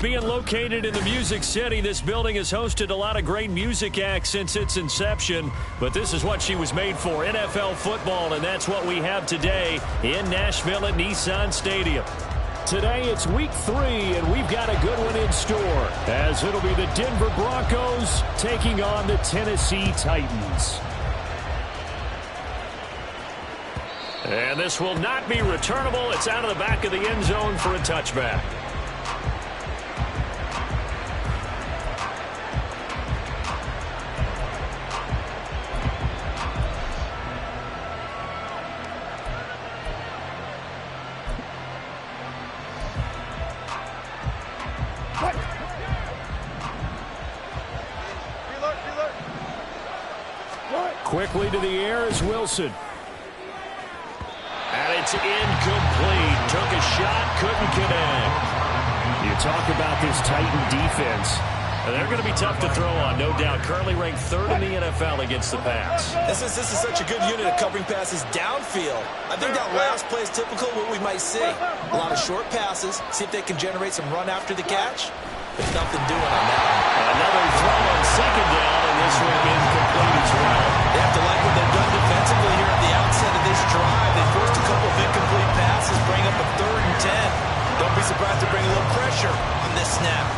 Being located in the Music City, this building has hosted a lot of great music acts since its inception, but this is what she was made for, NFL football, and that's what we have today in Nashville at Nissan Stadium. Today it's week 3, and we've got a good one in store, as it'll be the Denver Broncos taking on the Tennessee Titans. And this will not be returnable. It's out of the back of the end zone for a touchback. Quickly to the air is Wilson. And it's incomplete. Took a shot, couldn't connect. You talk about this Titan defense. They're going to be tough to throw on, no doubt. Currently ranked 3rd in the NFL against the pass. This is such a good unit of covering passes downfield. I think that last play is typical of what we might see. A lot of short passes. See if they can generate some run after the catch. There's nothing doing on that one. Another throw on 2nd down, and this one incomplete as well. They have to like what they've done defensively here at the outset of this drive. They forced a couple of incomplete passes, bring up a 3rd and 10. Don't be surprised to bring a little pressure on this snap.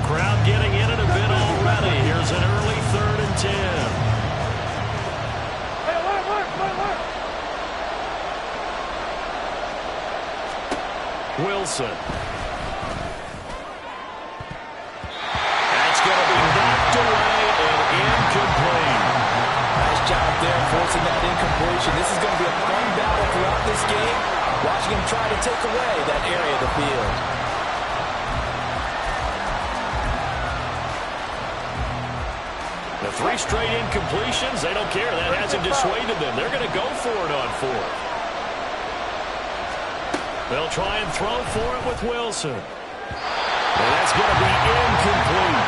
Crowd getting in it a bit already. Here's an early 3rd and 10. Wilson. That's going to be knocked away and incomplete. Nice job there forcing that incompletion. This is going to be a fun battle throughout this game. Watching him try to take away that area of the field. The 3 straight incompletions, they don't care. That hasn't dissuaded them. They're going to go for it on 4th. They'll try and throw for it with Wilson. And that's going to be incomplete.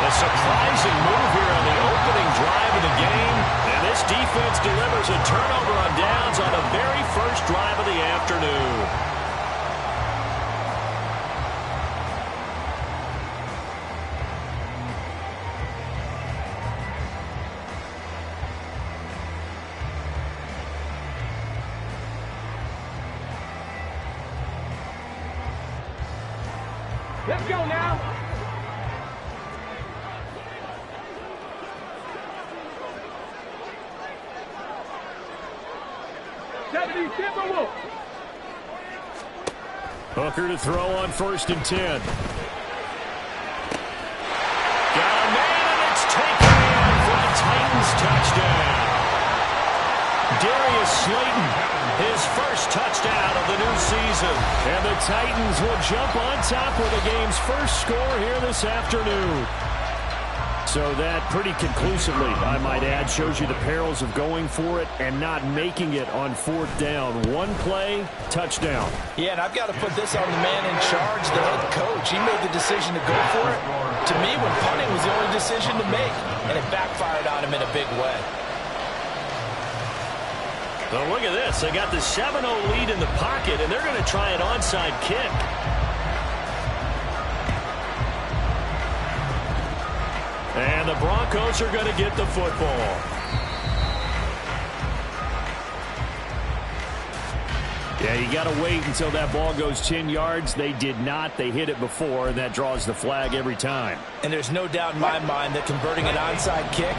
A surprising move here on the opening drive of the game. And this defense delivers a turnover on downs on the very first drive of the afternoon. Let's go now. Hooker to throw on 1st and 10. Got a man, and it's taken in for a Titans touchdown. Darius Slayton, his first touchdown of the new season. And the Titans will jump on top with the game's first score here this afternoon. So that pretty conclusively, I might add, shows you the perils of going for it and not making it on 4th down. One play, touchdown. Yeah, and I've got to put this on the man in charge, the head coach. He made the decision to go for it. To me, when punting was the only decision to make, and it backfired on him in a big way. Well, look at this. They got the 7-0 lead in the pocket, and they're going to try an onside kick. And the Broncos are going to get the football. Yeah, you got to wait until that ball goes 10 yards. They did not. They hit it before, and that draws the flag every time. And there's no doubt in my mind that converting an onside kick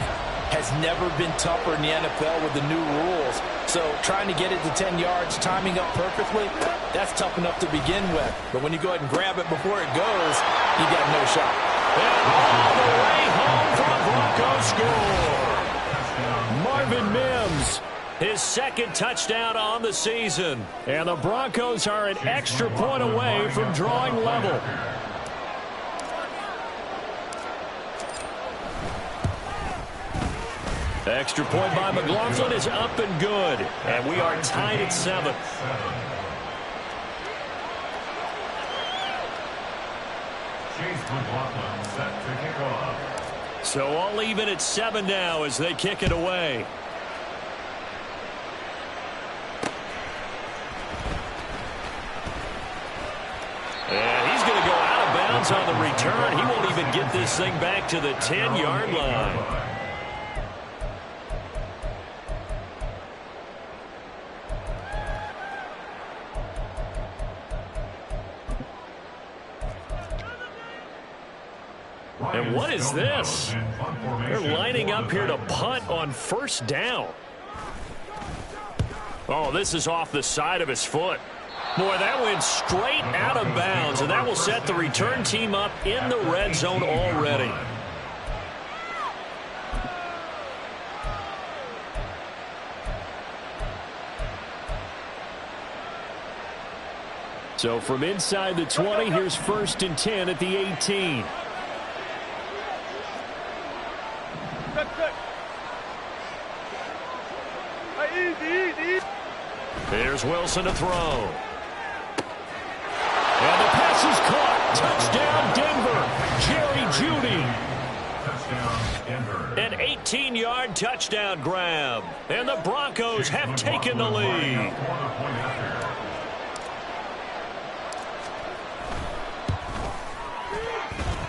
has never been tougher in the NFL with the new rules. So trying to get it to 10 yards, timing up perfectly, that's tough enough to begin with. But when you go ahead and grab it before it goes, you got no shot. And all the way home for a Broncos score. Marvin Mims, his 2nd touchdown on the season. And the Broncos are an extra point away from drawing level. Extra point by McLaughlin is up and good. And we are tied at 7. So all even at 7 now as they kick it away. even get this thing back to the 10-yard line. And what is this? They're lining up here to punt on first down. Oh, this is off the side of his foot. Boy, that went straight out of bounds, and that will set the return team up in the red zone already. So from inside the 20, here's 1st and 10 at the 18. Here's Wilson to throw. And the pass is caught. Touchdown, Denver. Jerry Jeudy. An 18-yard touchdown grab. And the Broncos have taken the lead.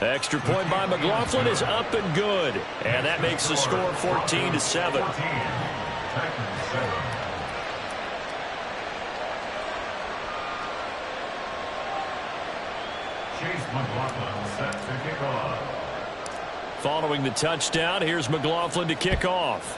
Extra point by McLaughlin is up and good. And that makes the score 14-7. Following the touchdown, here's McLaughlin to kick off.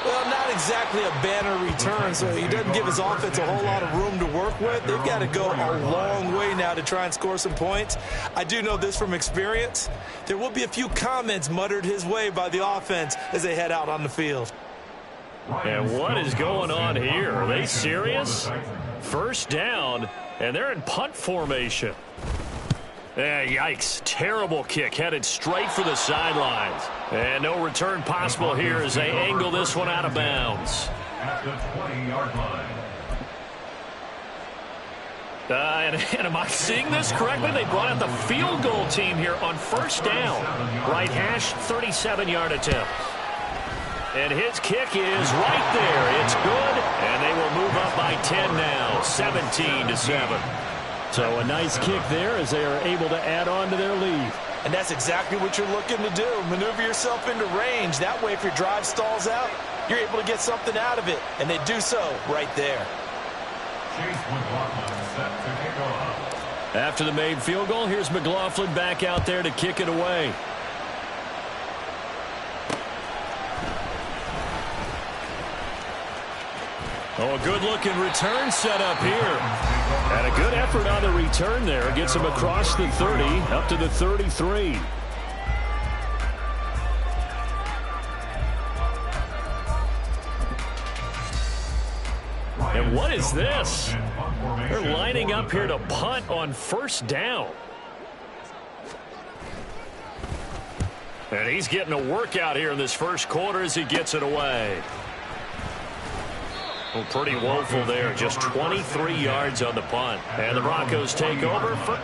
Well, not exactly a banner return, so he doesn't give his offense a whole lot of room to work with. They've got to go a long way now to try and score some points. I do know this from experience. There will be a few comments muttered his way by the offense as they head out on the field. And what is going on here? Are they serious? First down, and they're in punt formation. Yikes. Terrible kick headed straight for the sidelines. And no return possible here as they angle this one out of bounds. At the 20-yard line. And am I seeing this correctly? They brought out the field goal team here on first down. Right hash, 37-yard attempt. And his kick is right there. It's good, and they will move up by 10 now, 17-7. So a nice kick there as they are able to add on to their lead. And that's exactly what you're looking to do. Maneuver yourself into range. That way, if your drive stalls out, you're able to get something out of it. And they do so right there. Chase McLaughlin set to kick off. After the made field goal, here's McLaughlin back out there to kick it away. Oh, a good-looking return set up here. And a good effort on the return there. Gets him across the 30, up to the 33. And what is this? They're lining up here to punt on first down. And he's getting a workout here in this first quarter as he gets it away. Well, pretty woeful there. Just 23 yards on the punt. And the Broncos take over for...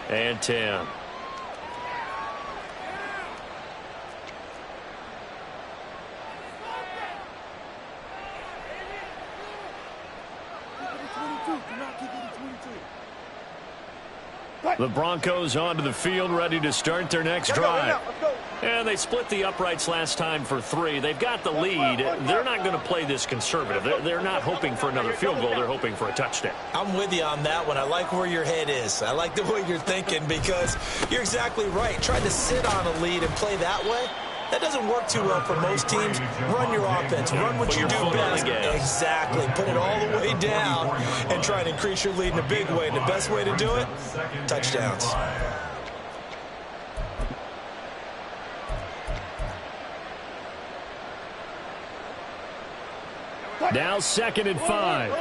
And 10. The Broncos onto the field, ready to start their next drive. And they split the uprights last time for 3. They've got the lead. They're not going to play this conservative. They're not hoping for another field goal. They're hoping for a touchdown. I'm with you on that one. I like where your head is. I like the way you're thinking because you're exactly right. Trying to sit on a lead and play that way, that doesn't work too well for most teams. Run your offense. Run what you do best. Exactly. Put it all the way down and try to increase your lead in a big way. And the best way to do it, touchdowns. Now 2nd and 5.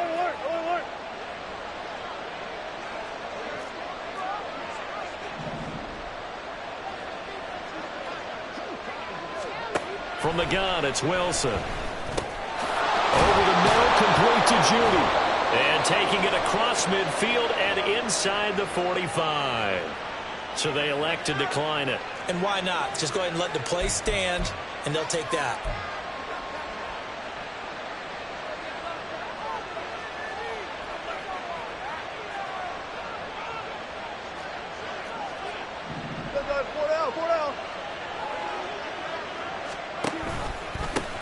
From the gun, it's Wilson. Over the middle, complete to Judy. And taking it across midfield and inside the 45. So they elect to decline it. And why not? Just go ahead and let the play stand, and they'll take that.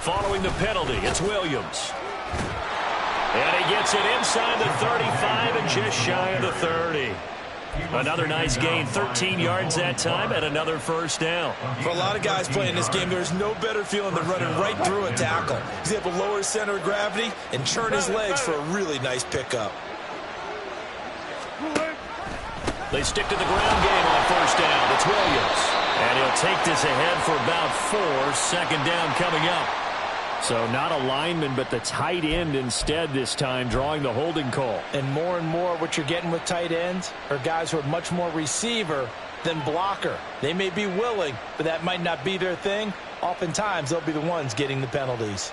Following the penalty, it's Williams. And he gets it inside the 35 and just shy of the 30. Another nice gain, 13 yards that time, and another first down. For a lot of guys playing this game, there's no better feeling than running right through a tackle. He's able to lower his center of gravity and churn his legs for a really nice pickup. They stick to the ground game on first down. It's Williams. And he'll take this ahead for about 4. 2nd down coming up. So not a lineman, but the tight end instead this time, drawing the holding call. And more what you're getting with tight ends are guys who are much more receiver than blocker. They may be willing, but that might not be their thing. Oftentimes, they'll be the ones getting the penalties.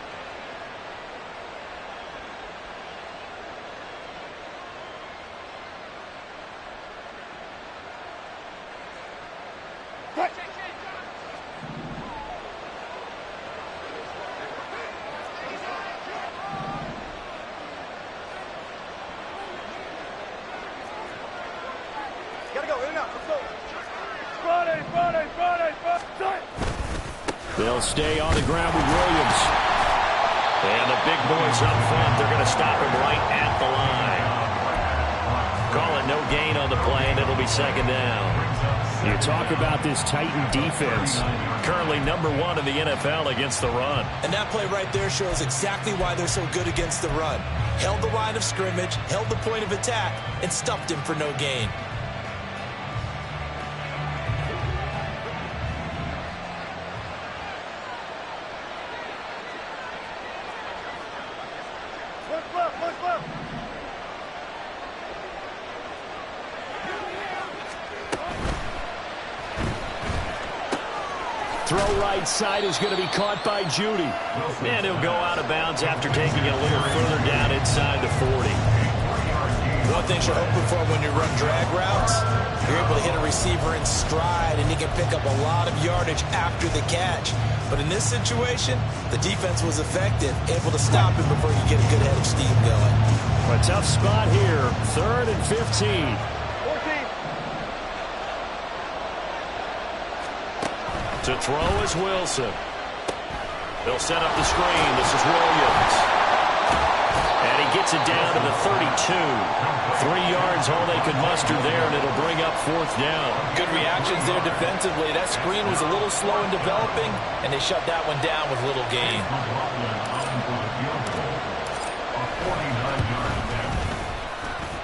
They'll stay on the ground with Williams. And the big boys up front, they're going to stop him right at the line. Call it no gain on the play, and it'll be 2nd down. You talk about this Titan defense. Currently #1 in the NFL against the run. And that play right there shows exactly why they're so good against the run. Held the line of scrimmage, held the point of attack, and stuffed him for no gain. Throw right side is going to be caught by Judy. And he'll go out of bounds after taking it a little further down inside the 40. One thing you're hoping for when you run drag routes, you're able to hit a receiver in stride, and he can pick up a lot of yardage after the catch. But in this situation, the defense was effective, able to stop him before you get a good head of steam going. A tough spot here, 3rd and 15. To throw is Wilson. They'll set up the screen. This is Williams. And he gets it down to the 32. 3 yards, all they could muster there, and it'll bring up 4th down. Good reactions there defensively. That screen was a little slow in developing, and they shut that one down with little gain.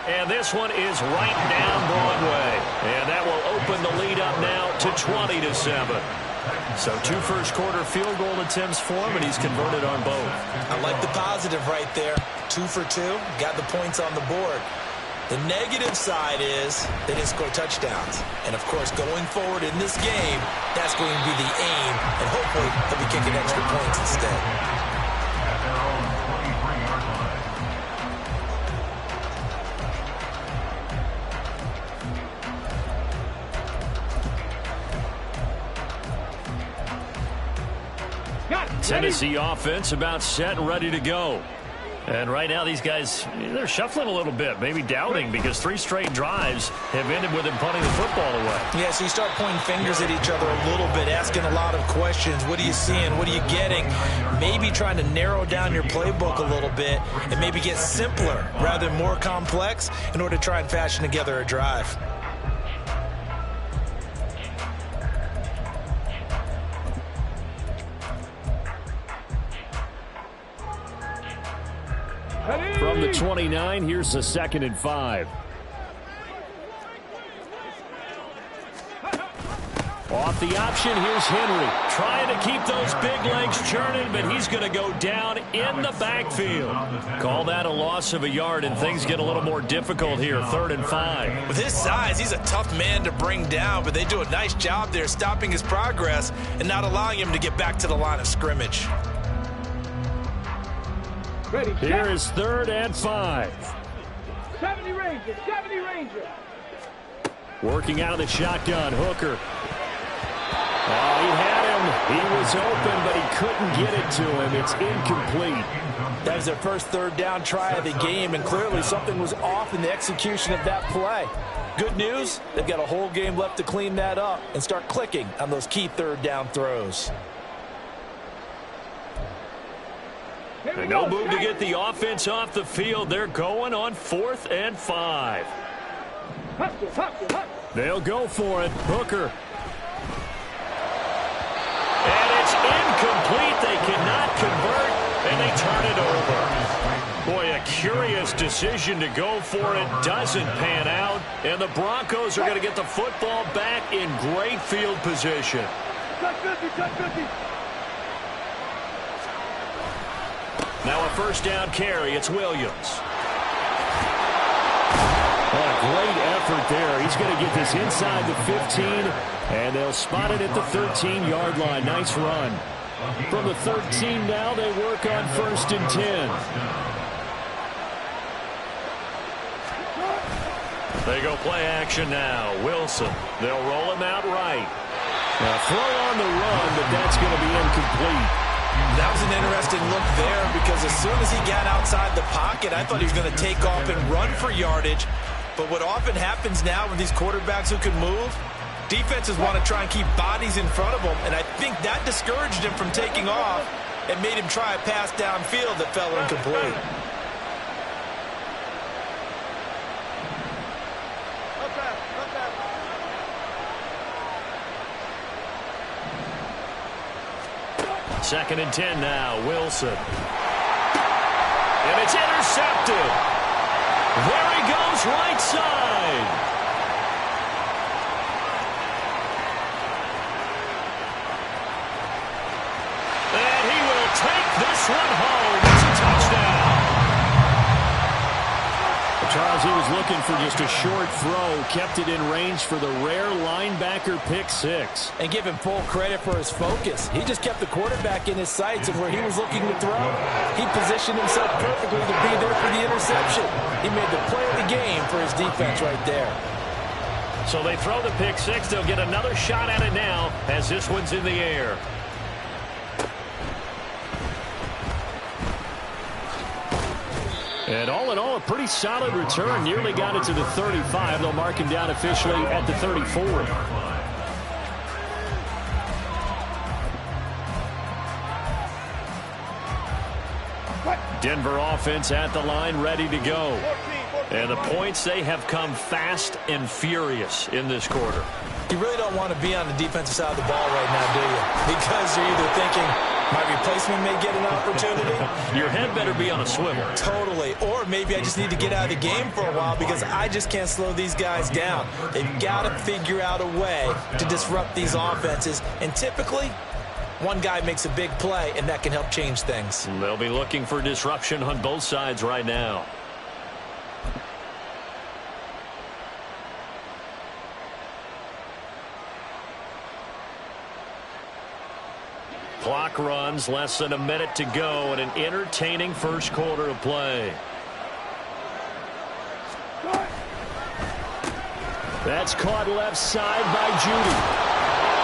And this one is right down Broadway. And that will open the lead up now to 20-7. So 2 first-quarter field goal attempts for him, and he's converted on both. I like the positive right there. 2 for 2, got the points on the board. The negative side is they didn't score touchdowns. And, of course, going forward in this game, that's going to be the aim, and hopefully they'll be kicking extra points instead. Tennessee offense about set and ready to go. And right now these guys, they're shuffling a little bit, maybe doubting, because 3 straight drives have ended with them punting the football away. Yeah, so you start pointing fingers at each other a little bit, asking a lot of questions. What are you seeing? What are you getting? Maybe trying to narrow down your playbook a little bit and maybe get simpler rather than more complex in order to try and fashion together a drive. From the 29, here's the 2nd and 5. Off the option. Here's Henry trying to keep those big legs churning, but he's going to go down in the backfield. Call that a loss of a yard, and things get a little more difficult here. 3rd and 5. With his size, he's a tough man to bring down, but they do a nice job there stopping his progress and not allowing him to get back to the line of scrimmage. Here is 3rd and 5. 70 Ranger, 70 Ranger. Working out of the shotgun, Hooker. Oh, he had him. He was open, but he couldn't get it to him. It's incomplete. That was their first 3rd down try of the game, and clearly something was off in the execution of that play. Good news, they've got a whole game left to clean that up and start clicking on those key 3rd down throws. And no move to get the offense off the field. They're going on 4th and 5. They'll go for it. Hooker. And it's incomplete. They cannot convert, and they turn it over. Boy, a curious decision to go for it. Doesn't pan out, and the Broncos are going to get the football back in great field position. Now a 1st down carry. It's Williams. Well, a great effort there. He's going to get this inside the 15, and they'll spot it at the 13-yard line. Nice run. From the 13 now, they work on 1st and 10. They go play action now. Wilson. They'll roll him out right. Now throw on the run, but that's going to be incomplete. That was an interesting look there because as soon as he got outside the pocket, I thought he was going to take off and run for yardage. But what often happens now with these quarterbacks who can move, defenses want to try and keep bodies in front of them, and I think that discouraged him from taking off and made him try a pass downfield that fell incomplete. Second and 10 now. Wilson. And it's intercepted. There he goes, right side. And he will take this one home. It's a touchdown. Charles, he was looking for just a short throw, kept it in range for the rare linebacker pick 6. And give him full credit for his focus. He just kept the quarterback in his sights, and where he was looking to throw, he positioned himself perfectly to be there for the interception. He made the play of the game for his defense right there. So they throw the pick 6. They'll get another shot at it now as this one's in the air. And all in all, a pretty solid return. Nearly got it to the 35. They'll mark him down officially at the 34. Denver offense at the line, ready to go. And the points, they have come fast and furious in this quarter. You really don't want to be on the defensive side of the ball right now, do you? Because you're either thinking, my replacement may get an opportunity. Your head better be on a swivel. Totally. Or maybe I just need to get out of the game for a while because I just can't slow these guys down. They've got to figure out a way to disrupt these offenses. And typically, one guy makes a big play, and that can help change things. They'll be looking for disruption on both sides right now. Clock runs, less than a minute to go, and an entertaining first quarter of play. That's caught left side by Judy.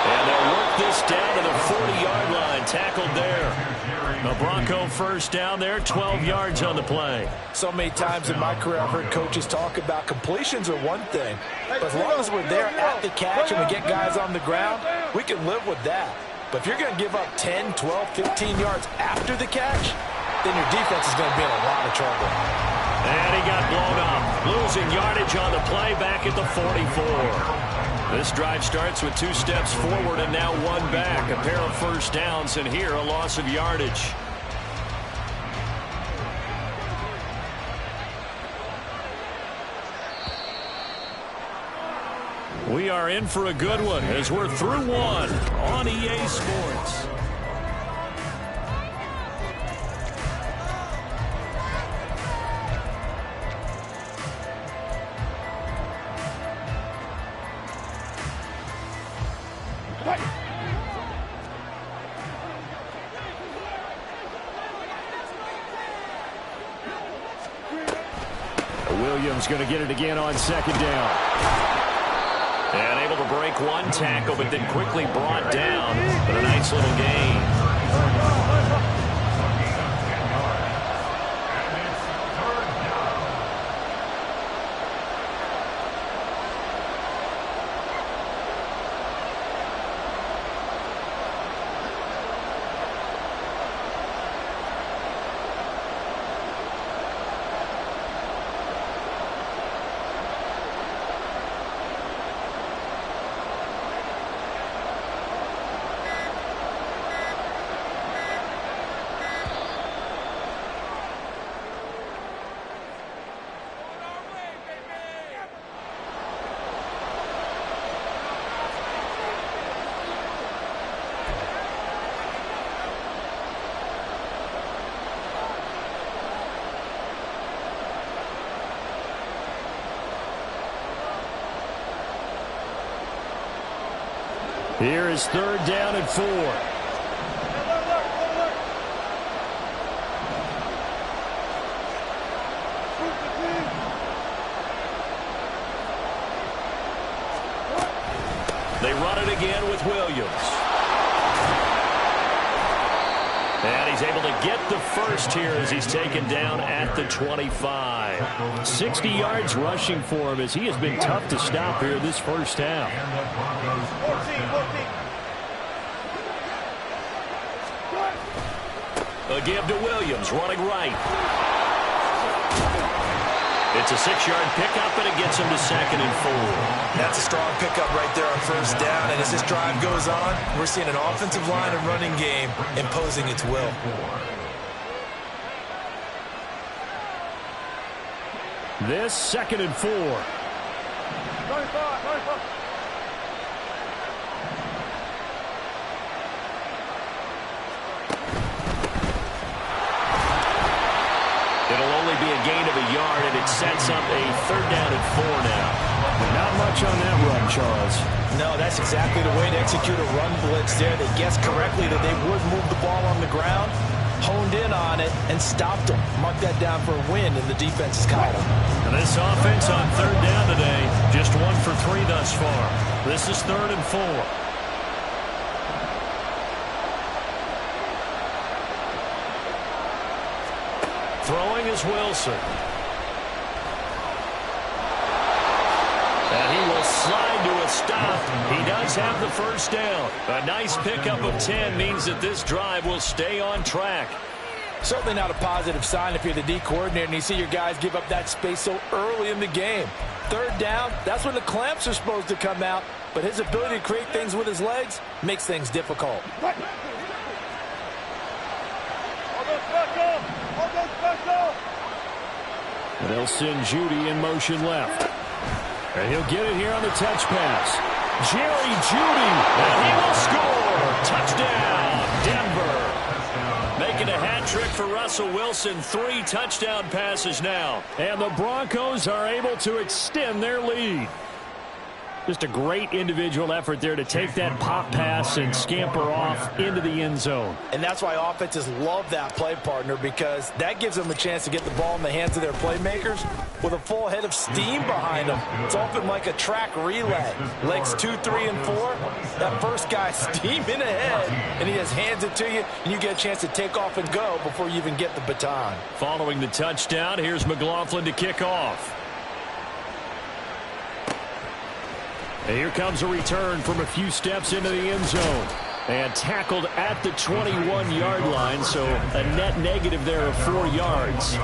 And they'll work this down to the 40-yard line. Tackled there. A Bronco first down there, 12 yards on the play. So many times in my career I've heard coaches talk about completions are one thing. But as long as we're there at the catch and we get guys on the ground, we can live with that. But if you're going to give up 10, 12, 15 yards after the catch, then your defense is going to be in a lot of trouble. And he got blown up. Losing yardage on the play back at the 44. This drive starts with 2 steps forward and now 1 back. A pair of first downs, and here a loss of yardage. We are in for a good one as we're through one on EA Sports. Williams going to get it again on second down. And able to break one tackle, but then quickly brought down. But a nice little gain. Here is third down and 4. They run it again with Williams. And he's able to get the first here as he's taken down at the 25. 60 yards rushing for him as he has been tough to stop here this first half. A give to Williams, running right. It's a 6-yard pickup, and it gets him to 2nd and 4. That's a strong pickup right there on first down. And as this drive goes on, we're seeing an offensive line and running game imposing its will. This 2nd and 4. 95. It'll only be a gain of a yard, and it sets up a 3rd down and 4 now. Not much on that run, Charles. No, that's exactly the way to execute a run blitz there. They guessed correctly that they would move the ball on the ground, honed in on it, and stopped them. Mark that down for a win in the defense's column. And this offense on 3rd down today, just 1 for 3 thus far. This is 3rd and 4. Throwing is Wilson. And he will slide to a stop. He does have the first down. A nice pickup of 10 means that this drive will stay on track. Certainly not a positive sign if you're the D coordinator and you see your guys give up that space so early in the game. 3rd down, that's when the clamps are supposed to come out. But his ability to create things with his legs makes things difficult. And they'll send Judy in motion left. And he'll get it here on the touch pass. Jerry Judy, and he will score. Touchdown, Denver. Making a hat trick for Russell Wilson. 3 touchdown passes now. And the Broncos are able to extend their lead. Just a great individual effort there to take that pop pass and scamper off into the end zone. And that's why offenses love that play, partner, because that gives them a chance to get the ball in the hands of their playmakers with a full head of steam behind them. It's often like a track relay. Legs 2, 3, and 4. That first guy steaming ahead, and he just hands it to you, and you get a chance to take off and go before you even get the baton. Following the touchdown, here's McLaughlin to kick off. And here comes a return from a few steps into the end zone. And tackled at the 21-yard line, so a net negative there of 4 yards.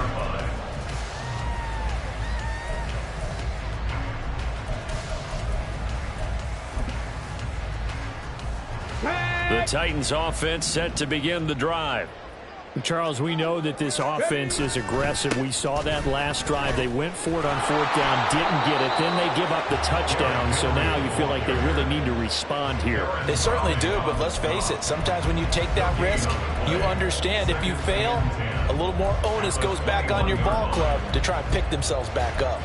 The Titans offense set to begin the drive. Charles, we know that this offense is aggressive. We saw that last drive. They went for it on fourth down, didn't get it. Then they give up the touchdown. So now you feel like they really need to respond here. They certainly do, but let's face it. Sometimes when you take that risk, you understand if you fail, a little more onus goes back on your ball club to try and pick themselves back up.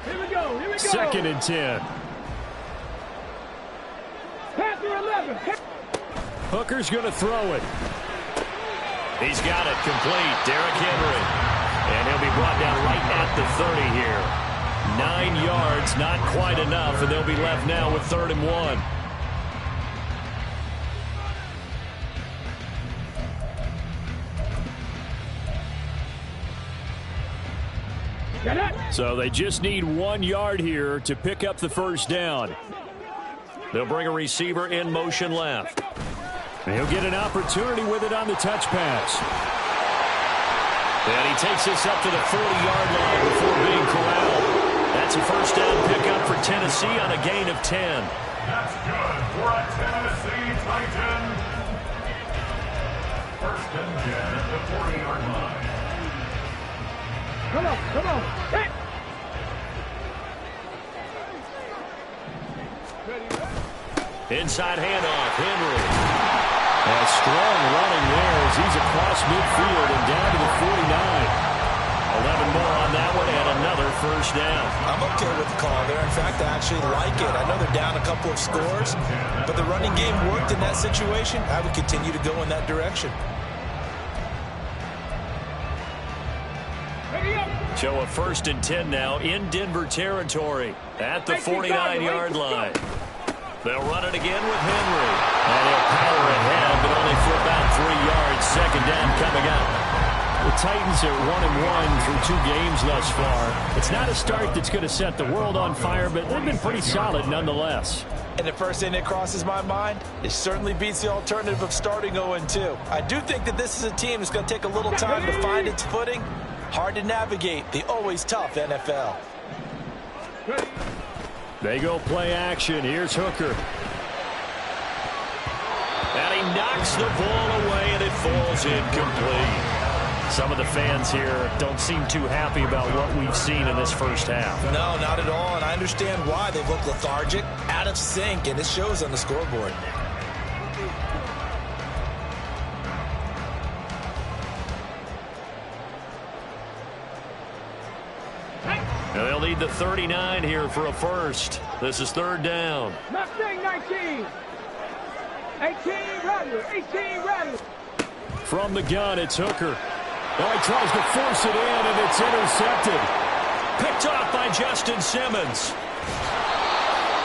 Here we go. 2nd and 10. Pass to 11. Hooker's going to throw it. He's got it complete. Derrick Henry. And he'll be brought down right at the 30 here. 9 yards, not quite enough, and they'll be left now with 3rd and 1. So they just need 1 yard here to pick up the first down. They'll bring a receiver in motion left. And he'll get an opportunity with it on the touch pass. And he takes this up to the 40-yard line before being corralled. That's a first down pickup for Tennessee on a gain of 10. That's good for a Tennessee Titan. 1st and 10 at the 40-yard line. Come on. Hit. Inside handoff, Henry. A strong running there as he's across midfield and down to the 49. 11 more on that one and another first down. I'm okay with the call there. In fact, I actually like it. I know they're down a couple of scores, but the running game worked in that situation. I would continue to go in that direction. Show a 1st and 10 now in Denver territory at the 49-yard line. They'll run it again with Henry. And he'll power ahead, but only for about 3 yards. 2nd down coming up. The Titans are 1-1 through 2 games thus far. It's not a start that's going to set the world on fire, but they've been pretty solid nonetheless. And the first thing that crosses my mind, it certainly beats the alternative of starting 0-2. I do think that this is a team that's going to take a little time to find its footing. Hard to navigate the always tough NFL. They go play action. Here's Hooker. And he knocks the ball away, and it falls incomplete. Some of the fans here don't seem too happy about what we've seen in this first half. No, not at all, and I understand why. They look lethargic, out of sync, and it shows on the scoreboard. Now they'll need the 39 here for a first. This is 3rd down. Mustang 19. 18 Rattler. From the gun, it's Hooker. Oh, he tries to force it in, and it's intercepted. Picked off by Justin Simmons.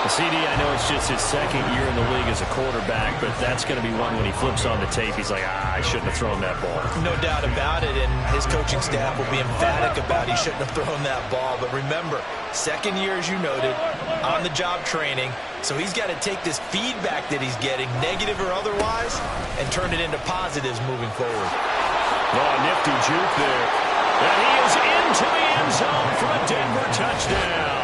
CD, I know it's just his 2nd year in the league as a quarterback, but that's going to be one when he flips on the tape. He's like, I shouldn't have thrown that ball. No doubt about it, and his coaching staff will be emphatic about he shouldn't have thrown that ball. But remember, 2nd year, as you noted, on-the-job training, so he's got to take this feedback that he's getting, negative or otherwise, and turn it into positives moving forward. Oh, nifty juke there. And he is into the end zone for a Denver touchdown.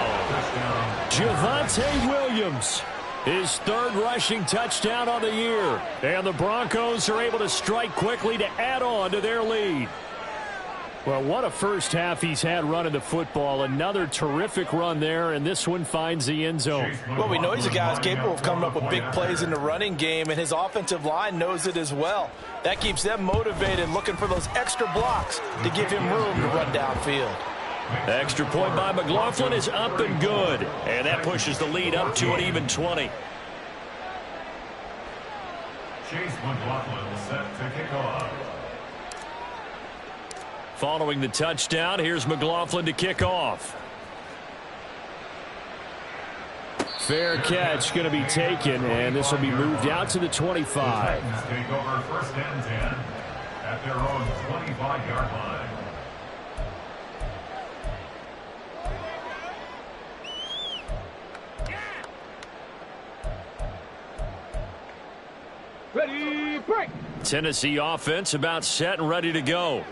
Javonte Williams, his 3rd rushing touchdown on the year. And the Broncos are able to strike quickly to add on to their lead. Well, what a first half he's had running the football. Another terrific run there, and this one finds the end zone. Well, we know he's a guy who's capable of coming up with big plays in the running game, and his offensive line knows it as well. That keeps them motivated, looking for those extra blocks to give him room to run downfield. Extra point by McLaughlin is up and good. And that pushes the lead up to an even 20. Chase McLaughlin set to kick off. Following the touchdown, here's McLaughlin to kick off. Fair catch going to be taken, and this will be moved out to the 25. The Titans take over 1st and 10 at their own 25-yard line. Ready, break. Tennessee offense about set and ready to go.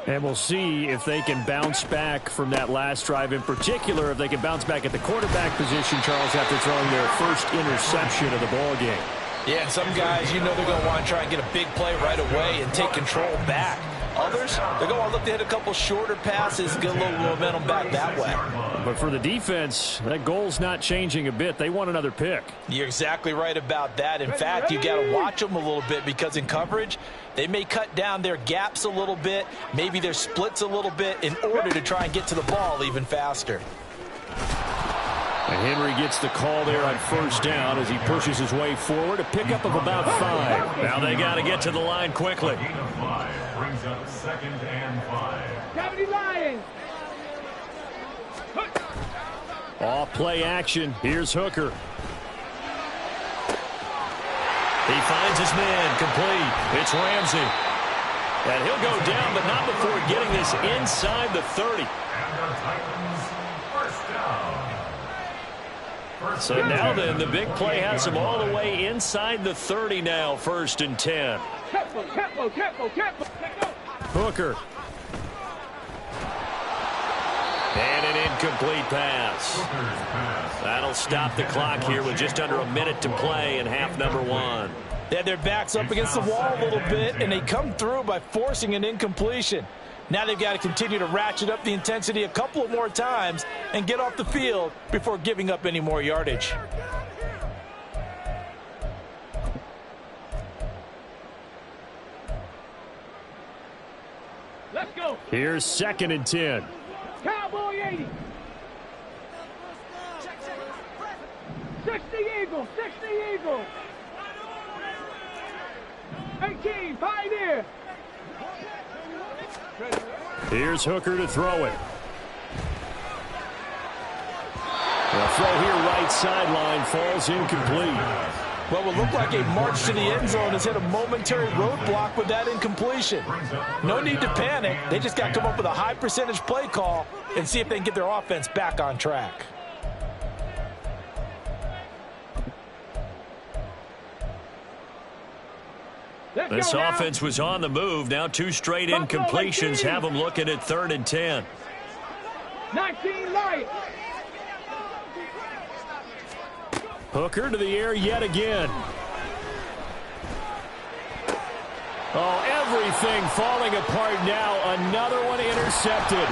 And we'll see if they can bounce back from that last drive. In particular, if they can bounce back at the quarterback position, Charles, after throwing their first interception of the ball game. Yeah, and some guys, you know they're going to want to try and get a big play right away and take control back. Others, they're going to look to hit a couple shorter passes, get a little momentum back that way. But for the defense, that goal's not changing a bit. They want another pick. You're exactly right about that. In fact, you got to watch them a little bit because in coverage, they may cut down their gaps a little bit, maybe their splits a little bit in order to try and get to the ball even faster. And Henry gets the call there on first down as he pushes his way forward. A pickup of about 5. Now they got to get to the line quickly. Gain of 5 brings up 2nd and 5. Cavity Lions. Off play action. Here's Hooker. He finds his man complete. It's Ramsey. And he'll go down, but not before getting this inside the 30. And the Titans, first down. So now then, the big play has him all the way inside the 30 now, 1st and 10. Tempo. Hooker. And an incomplete pass. That'll stop the clock here with just under a minute to play in half number 1. They had their backs up against the wall a little bit, and they come through by forcing an incompletion. Now they've got to continue to ratchet up the intensity a couple of more times and get off the field before giving up any more yardage. Let's go. Here's 2nd and 10. Cowboy 80. 60 Eagles. 60 Eagles. 18 Pioneer. Here's Hooker to throw it. The throw here right sideline falls incomplete. Well, it looked like a march to the end zone has hit a momentary roadblock with that incompletion. No need to panic. They just got to come up with a high percentage play call and see if they can get their offense back on track. This offense was on the move. Now 2 straight incompletions have them looking at 3rd and 10. 19 Lions. Hooker to the air yet again. Oh, everything falling apart now. Another one intercepted.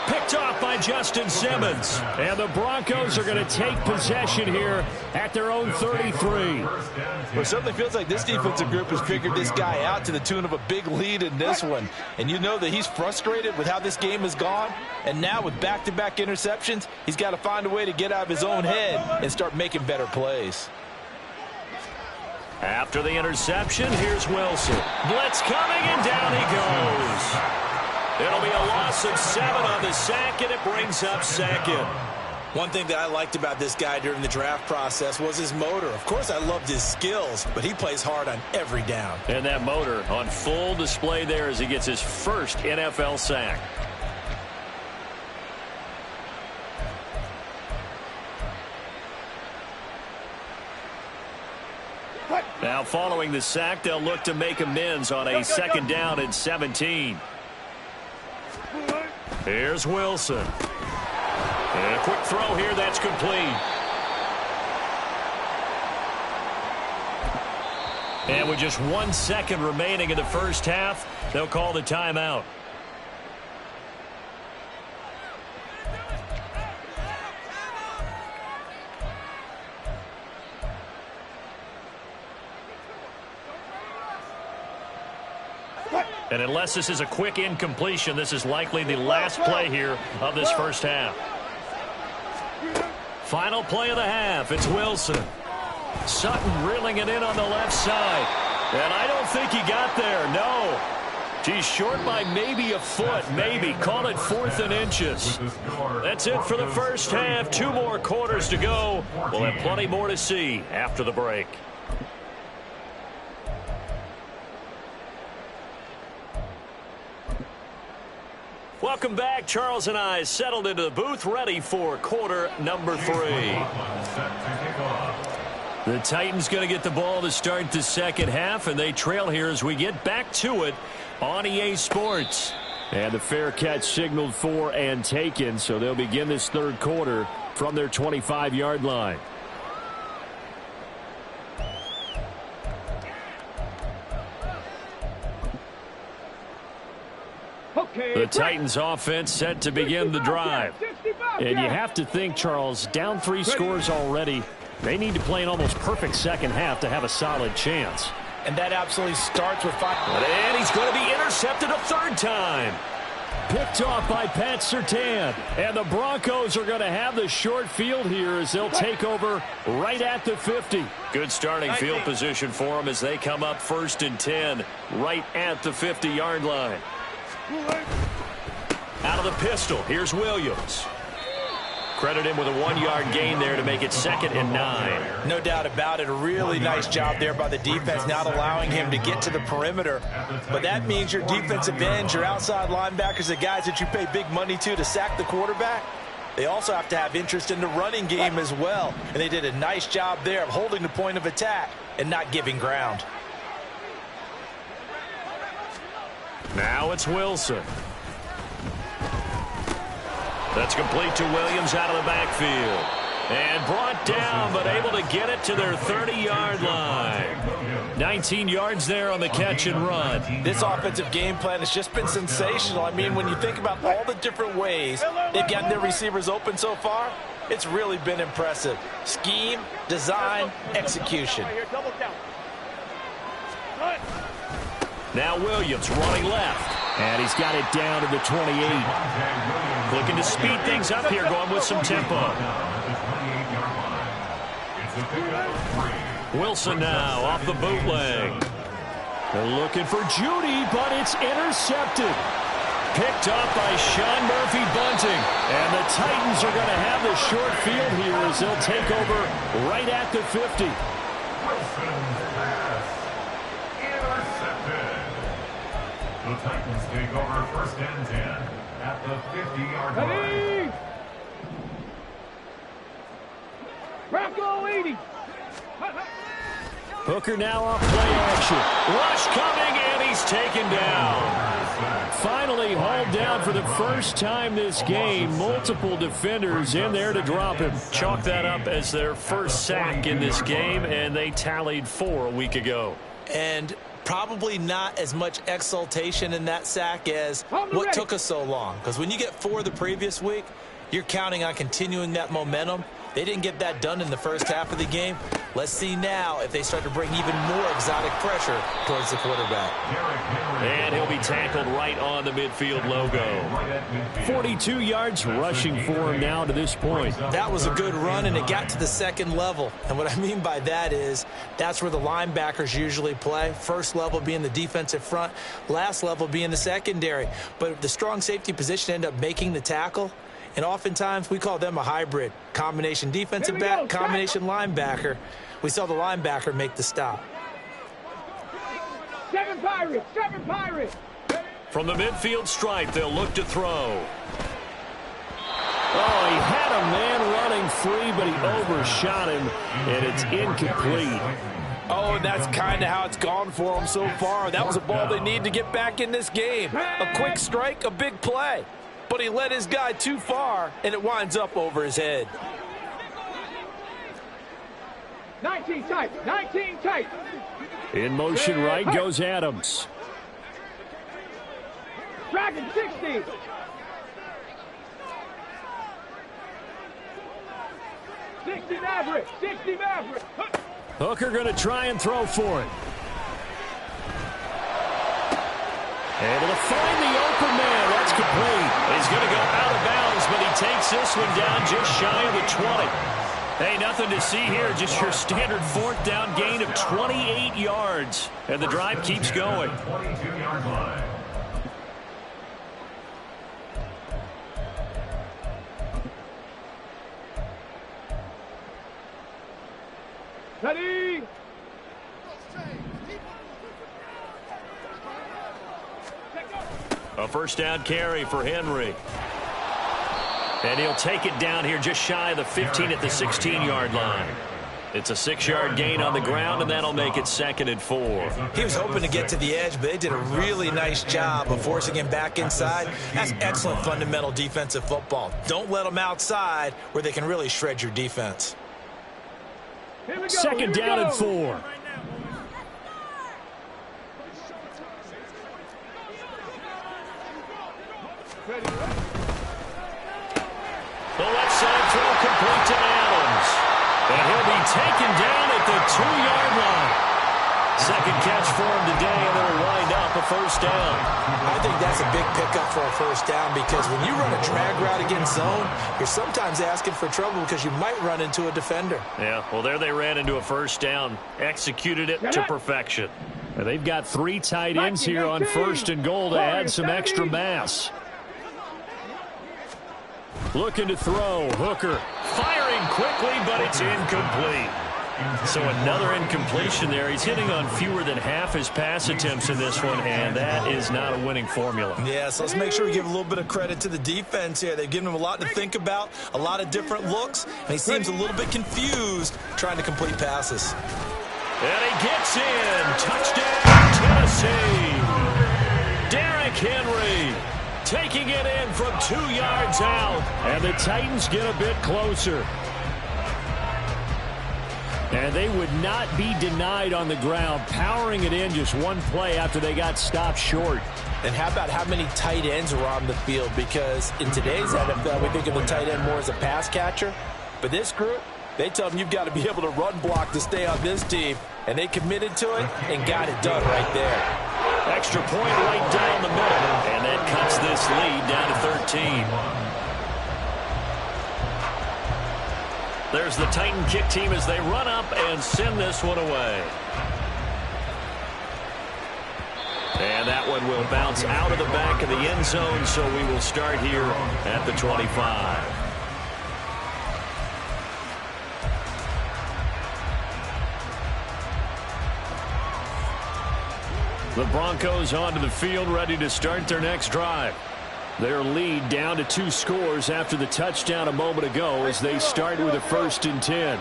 Picked off by Justin Simmons. And the Broncos are going to take possession here at their own 33. Well, it certainly feels like this defensive group has figured this guy out to the tune of a big lead in this one. And you know that he's frustrated with how this game has gone. And now with back-to-back interceptions, he's got to find a way to get out of his own head and start making better plays. After the interception, here's Wilson. Blitz coming, and down he goes. It'll be a loss of 7 on the sack, and it brings up 2nd. One thing that I liked about this guy during the draft process was his motor. Of course, I loved his skills, but he plays hard on every down. And that motor on full display there as he gets his first NFL sack. Now following the sack, they'll look to make amends on a 2nd down and 17. Here's Wilson. And a quick throw here that's complete. And with just 1 second remaining in the first half, they'll call the timeout. And unless this is a quick incompletion, this is likely the last play here of this first half. Final play of the half. It's Wilson. Sutton reeling it in on the left side. And I don't think he got there. No. He's short by maybe a foot. Maybe. Call it 4th and inches. That's it for the first half. 2 more quarters to go. We'll have plenty more to see after the break. Welcome back. Charles and I settled into the booth, ready for quarter number 3. The Titans going to get the ball to start the second half, and they trail here as we get back to it on EA Sports. And the fair catch signaled for and taken, so they'll begin this third quarter from their 25-yard line. The Titans offense set to begin the drive. And you have to think, Charles, down 3 scores already. They need to play an almost perfect second half to have a solid chance. And that absolutely starts with 5. And he's going to be intercepted a 3rd time. Picked off by Pat Surtain. And the Broncos are going to have the short field here as they'll take over right at the 50. Good starting field position for them as they come up 1st and 10 right at the 50-yard line. Out of the pistol, here's Williams. Credit him with a 1-yard gain there to make it 2nd and 9. No doubt about it. A really nice job there by the defense, not allowing him to get to the perimeter. But that means your defensive ends, your outside linebackers, the guys that you pay big money to sack the quarterback, they also have to have interest in the running game as well. And they did a nice job there of holding the point of attack and not giving ground. Now it's Wilson. That's complete to Williams out of the backfield. And brought down, but able to get it to their 30-yard line. 19 yards there on the catch and run. This offensive game plan has just been sensational. I mean, when you think about all the different ways they've gotten their receivers open so far, it's really been impressive. Scheme, design, execution. Now Williams running left. And he's got it down to the 28. Looking to speed things up here, going with some tempo. Wilson now off the bootleg. They're looking for Judy, but it's intercepted. Picked up by Sean Murphy-Bunting. And the Titans are going to have the short field here as they'll take over right at the 50. The Titans take over 1st and 10 at the 50-yard line. Bronco 80. Hooker now off play action. Rush coming, and he's taken down. Finally hauled down for the first time this game. Multiple defenders in there to drop him. Chalk that up as their first sack in this game, and they tallied 4 a week ago. And probably not as much exultation in that sack as what took us so long. Because when you get 4 the previous week, you're counting on continuing that momentum. They didn't get that done in the first half of the game. Let's see now if they start to bring even more exotic pressure towards the quarterback. And he'll be tackled right on the midfield logo. 42 yards rushing for him now to this point. That was a good run, and it got to the 2nd level. And what I mean by that is that's where the linebackers usually play. First level being the defensive front, last level being the secondary. But the strong safety position ended up making the tackle. And oftentimes we call them a hybrid. Combination defensive back, combination linebacker. We saw the linebacker make the stop. 7 Pirates, 7 Pirates. From the midfield stripe, they'll look to throw. Oh, he had a man running free, but he overshot him, and it's incomplete. Oh, and that's kind of how it's gone for them so far. That was a ball they need to get back in this game. A quick strike, a big play. But he led his guy too far, and it winds up over his head. 19 tight, 19 tight. In motion right goes Adams. Dragon 60. Maverick, 60 Maverick. Hooker going to try and throw for it. Able to find the open man. That's complete. He's going to go out of bounds, but he takes this one down just shy of the 20. Hey, nothing to see here. Just your standard 4th down gain of 28 yards. And the drive keeps going. 22-yard line. Ready. A 1st down carry for Henry. And he'll take it down here just shy of the 15 at the 16-yard line. It's a 6-yard gain on the ground, and that'll make it 2nd and 4. He was hoping to get to the edge, but they did a really nice job of forcing him back inside. That's excellent fundamental defensive football. Don't let them outside where they can really shred your defense. 2nd down and 4. Second catch for him today, and it'll wind up a first down. I think that's a big pickup for a first down because when you run a drag route against zone, you're sometimes asking for trouble because you might run into a defender. Yeah, well, there they ran into a first down, executed it to perfection. And they've got 3 tight ends here on first and goal to add some extra mass. Looking to throw, Hooker firing quickly, but it's incomplete. So another incompletion there. He's hitting on fewer than half his pass attempts in this one, and that is not a winning formula. Yeah, so let's make sure we give a little bit of credit to the defense here. They've given him a lot to think about, a lot of different looks, and he seems a little bit confused trying to complete passes. And he gets in. Touchdown, Tennessee. Derrick Henry taking it in from 2 yards out. And the Titans get a bit closer. And they would not be denied on the ground, powering it in just one play after they got stopped short. And how about how many tight ends were on the field? Because in today's NFL, we think of the tight end more as a pass catcher. But this group, they tell them you've got to be able to run block to stay on this team. And they committed to it and got it done right there. Extra point right down the middle. And that cuts this lead down to 13. There's the Titan kick team as they run up and send this one away. And that one will bounce out of the back of the end zone, so we will start here at the 25. The Broncos onto the field, ready to start their next drive. Their lead down to 2 scores after the touchdown a moment ago as they start with a 1st and 10.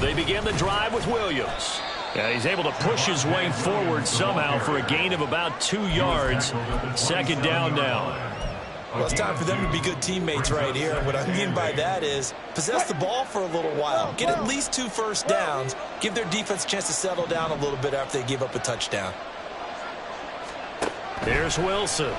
They begin the drive with Williams. Yeah, he's able to push his way forward somehow for a gain of about 2 yards. 2nd down now. Well, it's time for them to be good teammates right here. What I mean by that is possess the ball for a little while. Get at least 2 first downs. Give their defense a chance to settle down a little bit after they give up a touchdown. Here's Wilson.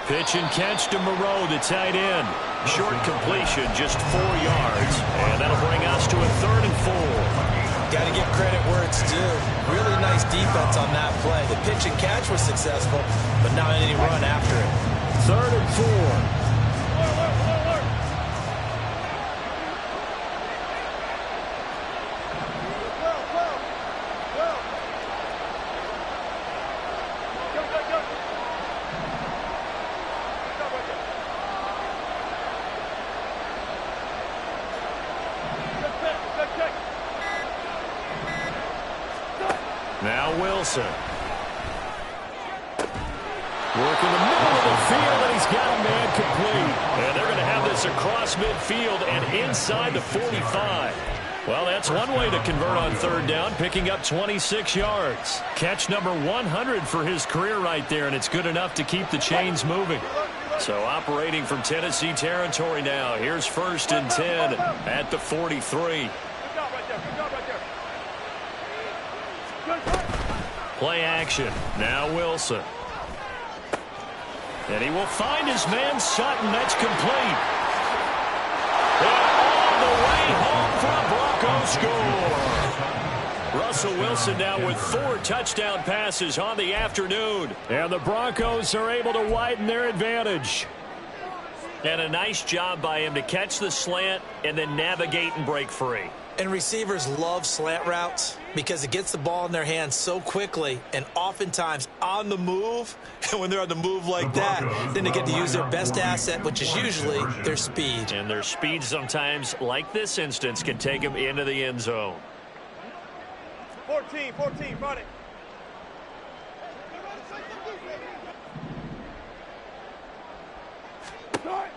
Pitch and catch to Moreau, the tight end. Short completion, just 4 yards. And that'll bring us to a 3rd and 4. Got to give credit where it's due. Really nice defense on that play. The pitch and catch was successful, but not any run after it. 3rd and 4. Now Wilson. Working the middle of the field, and he's got a man complete. And they're going to have this across midfield and inside the 45. Well, that's one way to convert on 3rd down, picking up 26 yards. Catch number 100 for his career right there, and it's good enough to keep the chains moving. So operating from Tennessee territory now. Here's 1st and 10 at the 43. Play action. Now Wilson. And he will find his man Sutton. That's complete. And all the way home for a Bronco score. Russell Wilson now with 4 touchdown passes on the afternoon. And the Broncos are able to widen their advantage. And a nice job by him to catch the slant and then navigate and break free. And receivers love slant routes because it gets the ball in their hands so quickly and oftentimes on the move. And when they're on the move like that, then they get to use their best asset, which is usually their speed. And their speed sometimes, like this instance, can take them into the end zone. 14, run it.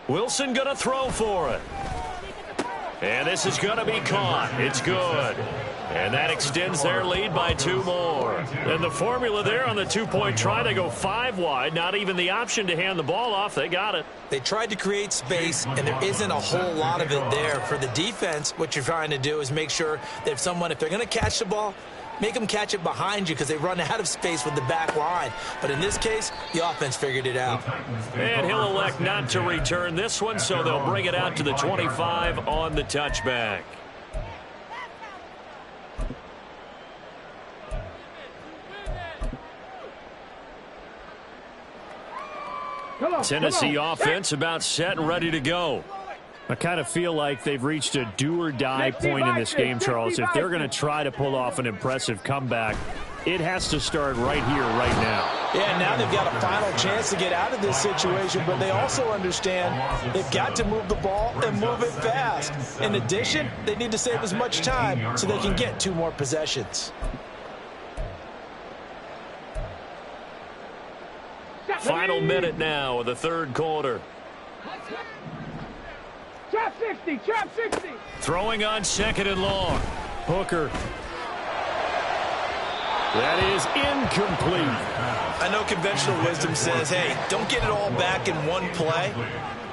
Wilson going to throw for it. And this is going to be caught. It's good. And that extends their lead by 2 more. And the formula there on the 2-point try, they go 5 wide. Not even the option to hand the ball off. They got it. They tried to create space, and there isn't a whole lot of it there. For the defense, what you're trying to do is make sure that if they're going to catch the ball, make them catch it behind you because they run out of space with the back line. But in this case, the offense figured it out. And he'll elect not to return this one, so they'll bring it out to the 25 on the touchback. Tennessee offense about set and ready to go. I kind of feel like they've reached a do-or-die point in this game, Charles. If they're going to try to pull off an impressive comeback, it has to start right here, right now. Yeah, now they've got a final chance to get out of this situation, but they also understand they've got to move the ball and move it fast. In addition, they need to save as much time so they can get 2 more possessions. Final minute now of the third quarter. Trap 60, trap 60. Throwing on second and long. Hooker. That is incomplete. I know conventional wisdom says, hey, don't get it all back in one play.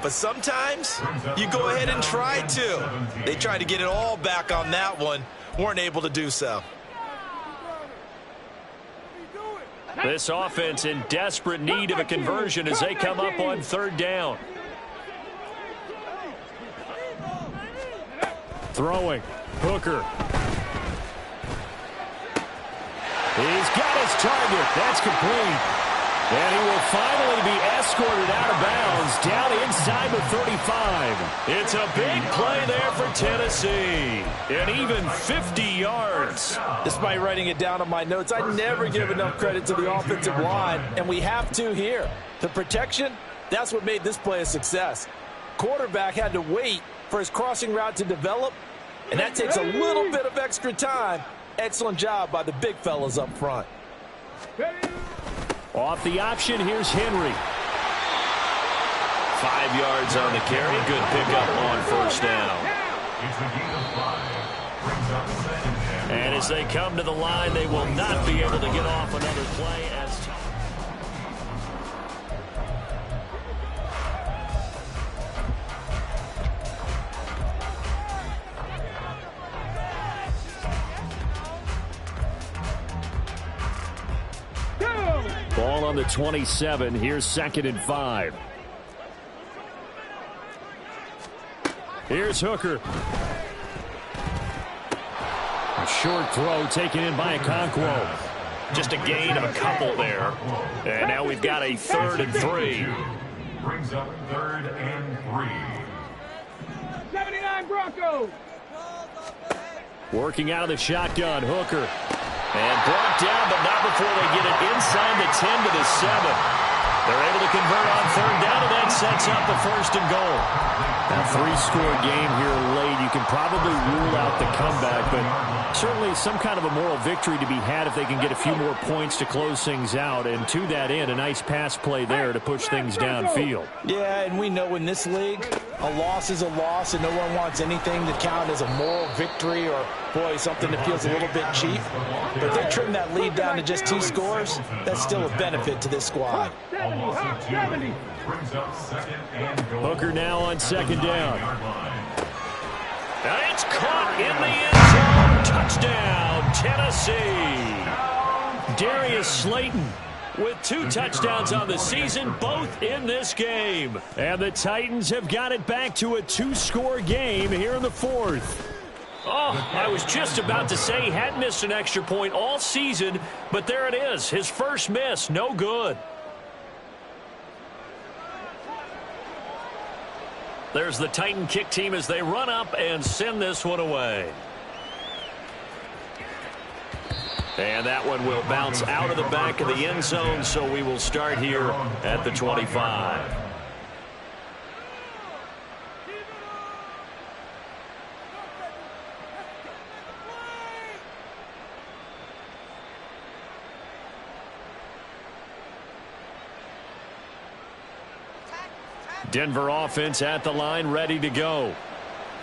But sometimes you go ahead and try to. They tried to get it all back on that one. Weren't able to do so. This offense in desperate need of a conversion as they come up on third down. Throwing. Hooker. He's got his target. That's complete. And he will finally be escorted out of bounds down inside the 35. It's a big play there for Tennessee. And even 50 yards. Despite writing it down on my notes, I never give enough credit to the offensive line, and we have to here. The protection, that's what made this play a success. Quarterback had to wait for his crossing route to develop, and that takes a little bit of extra time. Excellent job by the big fellas up front. Off the option, here's Henry. 5 yards on the carry. Good pickup on first down. And as they come to the line, they will not be able to get off another play as ball on the 27. Here's 2nd and 5. Here's Hooker. A short throw taken in by Okonkwo. Just a gain of a couple there. And now we've got a 3rd and 3. Brings up 3rd and 3. 79 Broncos. Working out of the shotgun, Hooker. And brought down, but not before they get it inside the 10 to the 7. They're able to convert on 3rd down, and that sets up the 1st and goal. A 3-score game here late. You can probably rule out the comeback, but certainly some kind of a moral victory to be had if they can get a few more points to close things out. And to that end, a nice pass play there to push things downfield. Yeah, and we know in this league, a loss is a loss, and no one wants anything to count as a moral victory or, boy, something that feels a little bit cheap. But if they trim that lead down to just 2 scores, that's still a benefit to this squad. 70. Hooker now on 2nd down. And it's caught in the end zone. Touchdown, Tennessee. Darius Slayton with 2 touchdowns on the season, both in this game. And the Titans have got it back to a 2-score game here in the 4th. Oh, I was just about to say he hadn't missed an extra point all season, but there it is. His first miss, no good. There's the Titan kick team as they run up and send this one away. And that one will bounce out of the back of the end zone, so we will start here at the 25. Denver offense at the line, ready to go.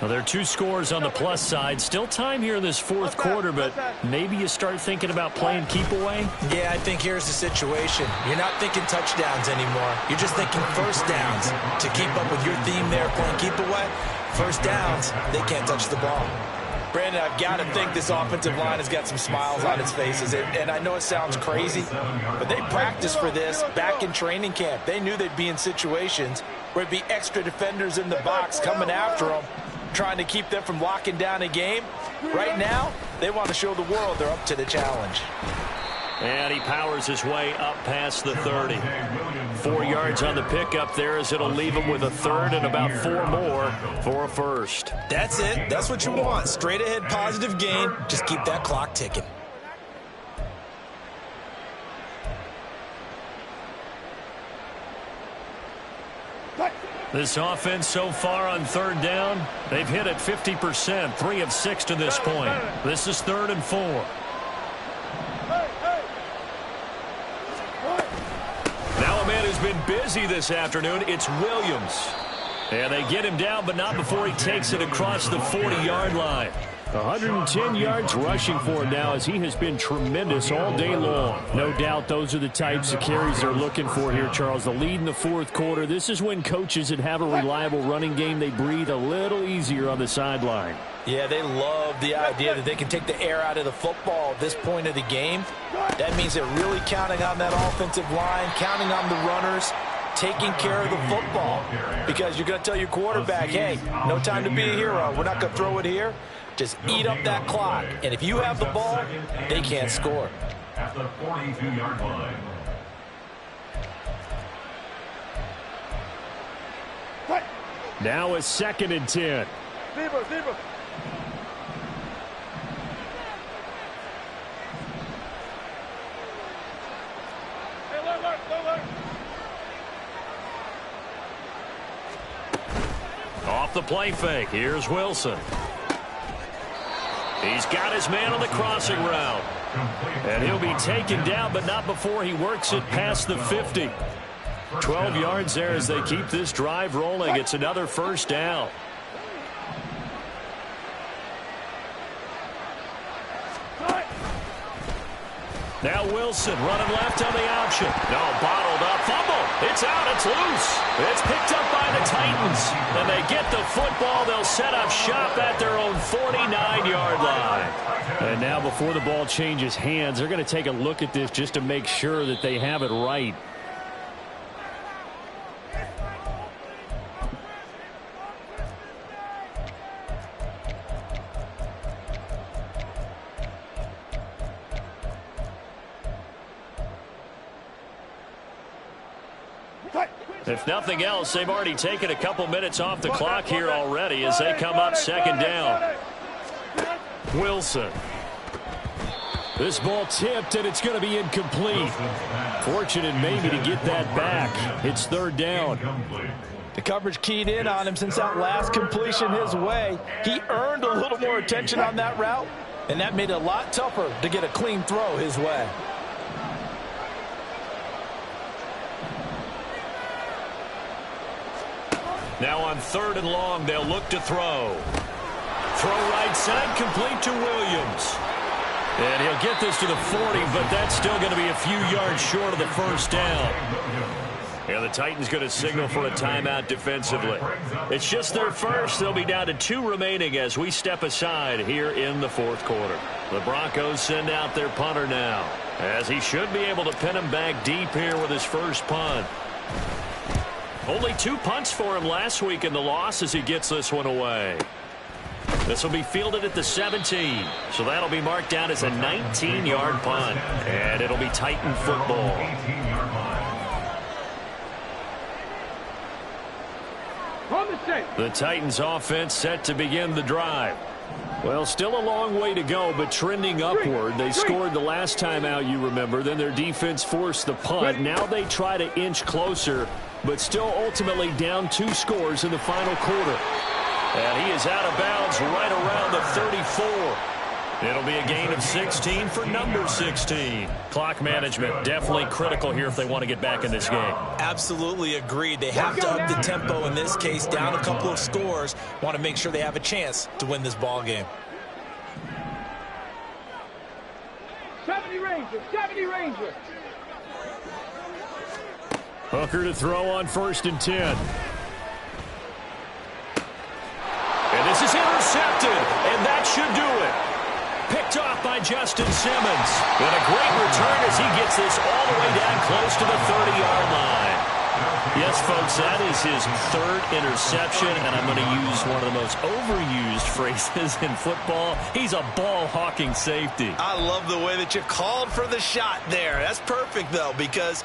Well, there are 2 scores on the plus side. Still time here in this 4th quarter, but maybe you start thinking about playing keep away? Yeah, I think here's the situation. You're not thinking touchdowns anymore. You're just thinking first downs. To keep up with your theme there, playing keep away, first downs, they can't touch the ball. Brandon, I've got to think this offensive line has got some smiles on its faces. And I know it sounds crazy, but they practiced for this back in training camp. They knew they'd be in situations where it'd be extra defenders in the box coming after them, trying to keep them from locking down a game. Right now, they want to show the world they're up to the challenge. And he powers his way up past the 30. 4 yards on the pickup there as it'll leave him with a third and about 4 more for a first. That's it. That's what you want. Straight ahead positive gain. Just keep that clock ticking. This offense so far on third down, they've hit it 50%, 3 of 6 to this point. This is 3rd and 4. Now a man who's been busy this afternoon, it's Williams. And they get him down, but not before he takes it across the 40-yard line. 110 yards rushing for him now as he has been tremendous all day long. No doubt those are the types of carries they're looking for here, Charles. The lead in the fourth quarter. This is when coaches that have a reliable running game, they breathe a little easier on the sideline. Yeah, they love the idea that they can take the air out of the football at this point of the game. That means they're really counting on that offensive line, counting on the runners, taking care of the football. Because you're going to tell your quarterback, hey, no time to be a hero. We're not going to throw it here. Just eat up that clock. And if you have the ball, they can't score. At the 42-yard line. Now a 2nd and 10. Zebra. Off the play fake. Here's Wilson. He's got his man on the crossing route. And he'll be taken down, but not before he works it past the 50. 12 yards there as they keep this drive rolling. It's another first down. Now Wilson running left on the option. No, bottled up. Fumble. It's out. It's loose. It's picked up by the Titans. And they get the football. They'll set up shop at their own 49-yard line. And now before the ball changes hands, they're going to take a look at this just to make sure that they have it right. If nothing else, they've already taken a couple minutes off the clock here already as they come up 2nd down. Wilson. This ball tipped, and it's going to be incomplete. Fortunate maybe to get that back. It's 3rd down. The coverage keyed in on him since that last completion his way. He earned a little more attention on that route, and that made it a lot tougher to get a clean throw his way. Now on 3rd and long, they'll look to throw. Throw right side, complete to Williams. And he'll get this to the 40, but that's still going to be a few yards short of the first down. And the Titans going to signal for a timeout defensively. It's just their first. They'll be down to 2 remaining as we step aside here in the fourth quarter. The Broncos send out their punter now, as he should be able to pin him back deep here with his first punt. Only 2 punts for him last week in the loss as he gets this one away. This will be fielded at the 17. So that'll be marked down as a 19-yard punt. And it'll be Titan football. The Titans offense set to begin the drive. Well, still a long way to go, but trending upward. They scored the last time out, you remember. Then their defense forced the punt. Now they try to inch closer, but still ultimately down 2 scores in the final quarter. And he is out of bounds right around the 34. It'll be a gain of 16 for number 16. Clock management definitely critical here if they want to get back in this game. Absolutely agreed. They have to up the tempo in this case, down a couple of scores. Want to make sure they have a chance to win this ball game. 70 Ranger. Hooker to throw on 1st and 10. And this is intercepted. And and that should do it. Picked off by Justin Simmons. And a great return as he gets this all the way down close to the 30-yard line. Yes, folks, that is his third interception, and I'm going to use one of the most overused phrases in football. He's a ball-hawking safety. I love the way that you called for the shot there. That's perfect, though, because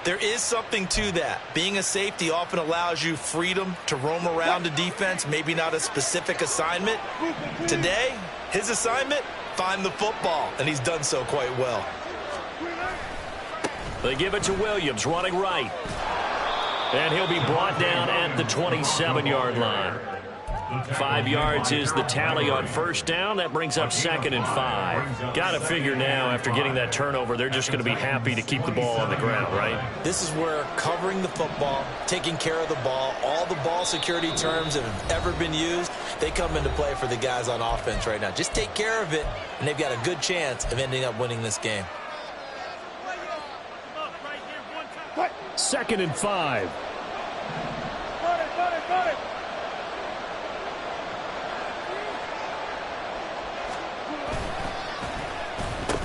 there is something to that. Being a safety often allows you freedom to roam around the defense, maybe not a specific assignment. Today, his assignment, find the football, and he's done so quite well. They give it to Williams, running right. And he'll be brought down at the 27-yard line. 5 yards is the tally on first down. That brings up 2nd and 5. Got to figure now, after getting that turnover, they're just going to be happy to keep the ball on the ground, right? This is where covering the football, taking care of the ball, all the ball security terms that have ever been used, they come into play for the guys on offense right now. Just take care of it, and they've got a good chance of ending up winning this game. 2nd and 5.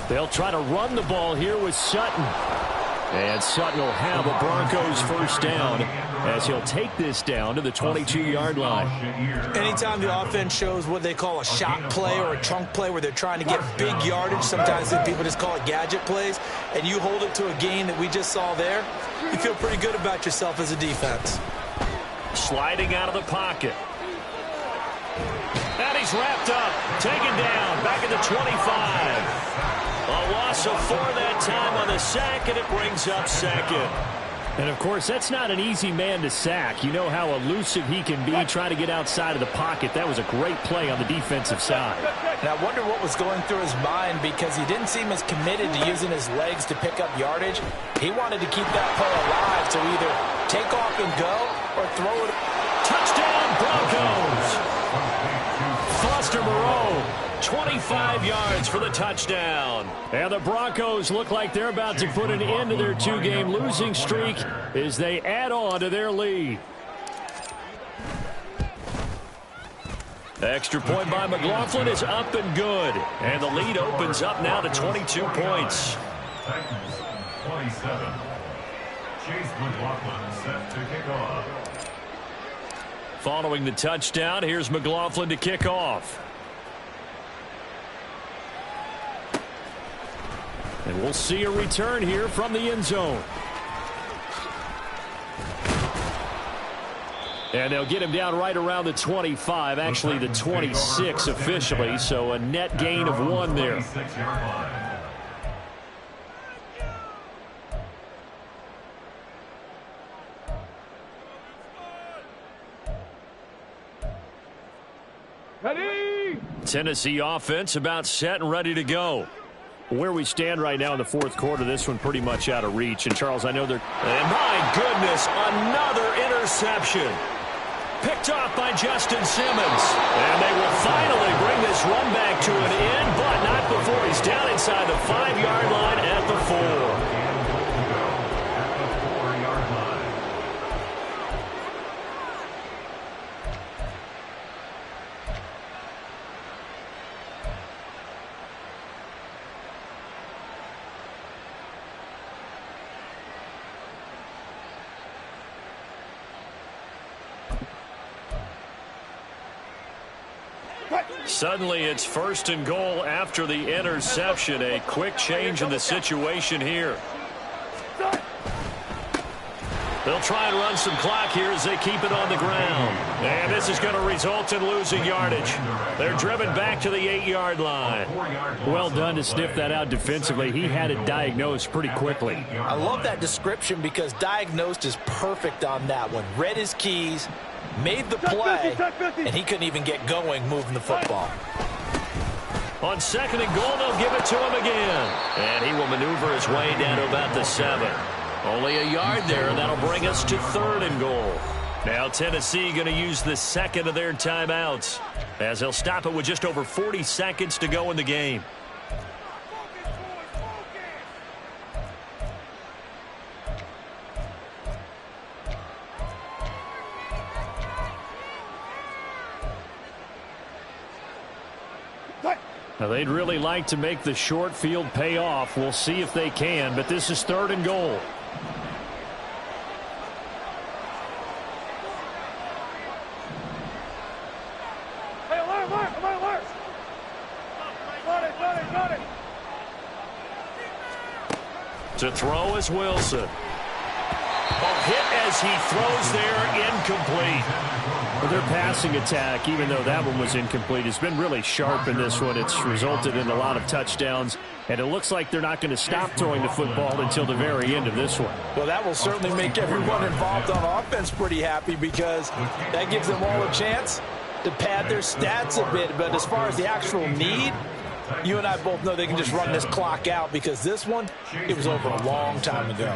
They'll try to run the ball here with Sutton. And Sutton will have a Broncos first down as he'll take this down to the 22-yard line. Anytime the offense shows what they call a shot play or a chunk play where they're trying to get big yardage, sometimes people just call it gadget plays, and you hold it to a gain that we just saw there, you feel pretty good about yourself as a defense. Sliding out of the pocket. And he's wrapped up, taken down, back at the 25. A loss of 4 that time on the sack, and it brings up 2nd. And, of course, that's not an easy man to sack. You know how elusive he can be trying to get outside of the pocket. That was a great play on the defensive side. And I wonder what was going through his mind, because he didn't seem as committed to using his legs to pick up yardage. He wanted to keep that play alive to either take off and go or throw it. Touchdown, Broncos! Foster Moreau, 25 yards for the touchdown. And the Broncos look like they're about to put an end to their 2-game losing streak as they add on to their lead. Extra point by McLaughlin is up and good. And the lead opens up now to 22 points. Titans 27. Chase McLaughlin set to kick off. Following the touchdown, here's McLaughlin to kick off. And we'll see a return here from the end zone. And they'll get him down right around the 25, actually the 26 officially, so a net gain of 1 there. Ready? Tennessee offense about set and ready to go. Where we stand right now in the 4th quarter, this one pretty much out of reach. And, Charles, I know they're... And, my goodness, another interception. Picked off by Justin Simmons. And they will finally bring this run back to an end, but not before he's down inside the 5-yard line at the 4. Suddenly it's 1st and goal after the interception. A quick change in the situation here. They'll try and run some clock here as they keep it on the ground. And this is going to result in losing yardage. They're driven back to the 8-yard line. Well done to sniff that out defensively. He had it diagnosed pretty quickly. I love that description because diagnosed is perfect on that one. Read his keys, made the play, and he couldn't even get going moving the football. On 2nd and goal, they'll give it to him again. And he will maneuver his way down to about the 7. Only a yard there, and that'll bring us to 3rd and goal. Now Tennessee going to use the 2nd of their timeouts as they'll stop it with just over 40 seconds to go in the game. Now, they'd really like to make the short field pay off. We'll see if they can, but this is 3rd and goal. Hey, alert, alert, alert, alert. Got it. To throw is Wilson. A hit as he throws there, incomplete. Well, their passing attack, even though that one was incomplete, has been really sharp in this one. It's resulted in a lot of touchdowns, and it looks like they're not going to stop throwing the football until the very end of this one. Well, that will certainly make everyone involved on offense pretty happy because that gives them all a chance to pad their stats a bit. But as far as the actual need, you and I both know they can just run this clock out because this one, it was over a long time ago.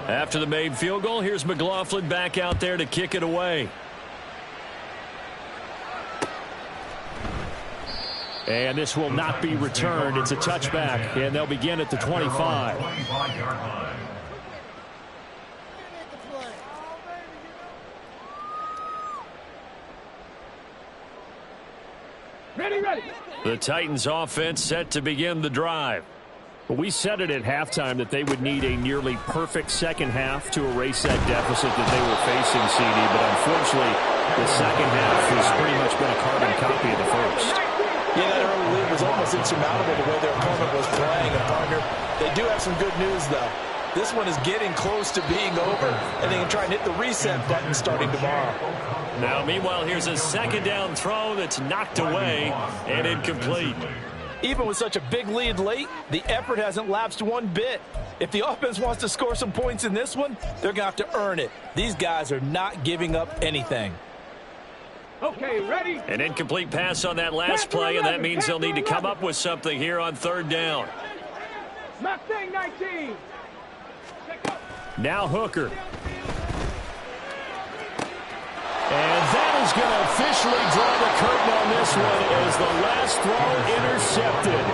After the made field goal, here's McLaughlin back out there to kick it away. And this will not be returned. It's a touchback, and they'll begin at the 25. Ready. The Titans offense set to begin the drive. We said it at halftime that they would need a nearly perfect second half to erase that deficit that they were facing, CD, but unfortunately the second half has pretty much been a carbon copy of the first. Yeah, that early lead was almost insurmountable the way their opponent was playing. And, partner, they do have some good news, though. This one is getting close to being over, and they can try and hit the reset button starting tomorrow. Now, meanwhile, here's a second down throw that's knocked away and incomplete. Even with such a big lead late, the effort hasn't lapsed one bit. If the offense wants to score some points in this one, they're going to have to earn it. These guys are not giving up anything. Okay, ready. An incomplete pass on that last play, and that means they'll need to come up with something here on 3rd down. Mustang 19. Now Hooker. And that is going to officially draw the curtain on this one as the last throw intercepted.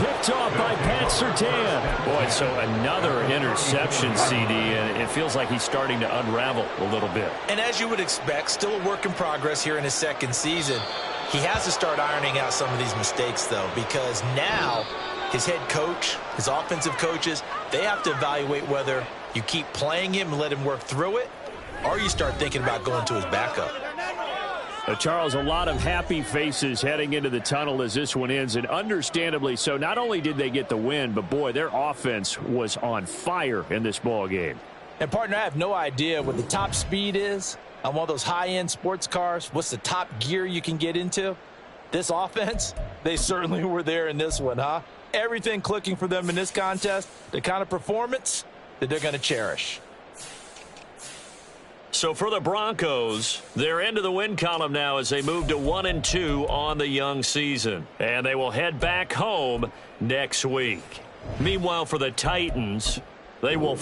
Picked off by Pat Surtain. Boy, so another interception, CD, and it feels like he's starting to unravel a little bit. And as you would expect, still a work in progress here in his second season. He has to start ironing out some of these mistakes, though, because now his head coach, his offensive coaches, they have to evaluate whether you keep playing him and let him work through it, or you start thinking about going to his backup. Charles, a lot of happy faces heading into the tunnel as this one ends, and understandably so. Not only did they get the win, but, boy, their offense was on fire in this ball game. And, partner, I have no idea what the top speed is on one of those high-end sports cars. What's the top gear you can get into? This offense, they certainly were there in this one, huh? Everything clicking for them in this contest, the kind of performance that they're going to cherish. So for the Broncos, they're into the win column now as they move to 1-2 on the young season. And they will head back home next week. Meanwhile, for the Titans, they will...